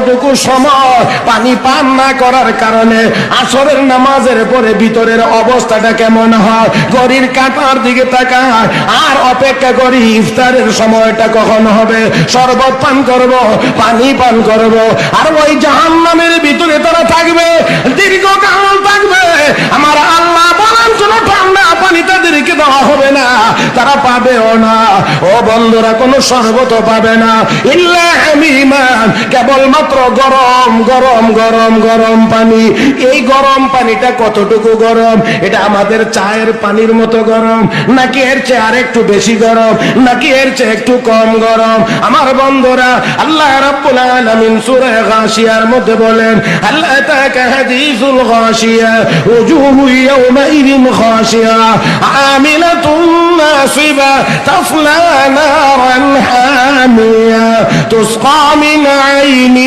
এতটুকু সময় পানি পান না করার কারণে আসরের নামাজের পরে ভিতরের অবস্থাটা কেমন হয়, ঘড়ির কাঁটার দিকে তাকায় আর অপেক্ষা করি ইফতারের সময়টা কখন হবে, শরবত পান করব, পানি পান করব। আর ওই জাহান্নামের ভিতরে তারা থাকবে, দীর্ঘকাল থাকবে। আমার আল্লাহ বলেন কোন ঠান্ডা পানি তাদেরকে দেওয়া হবে না, তারা পাবেও না। ও বন্ধুরা, কোন শরবত পাবে না, ইল্লা হামিমান, কেবলমাত্র গরম গরম গরম গরম পানি। এই গরম পানিটা কতটুকু গরম? এটা আমাদের চায়ের পানির মতো গরম, নাকি এর চেয়ে আর একটু বেশি গরম, নাকি এর চেয়ে একটু কম গরম? আমার বন্ধুরা, আল্লাহ রাব্বুল আলামিন সূরা গাশিয়ার মধ্যে বলেন, আল্লাহ তাকা হাদিসুল গাশিয়া ওজুহু ইয়াওমাইযিন খাশিয়া আমিলাতুন নাসিবা তাসলা নারান হামিয়া তুসকা মিন আইনিন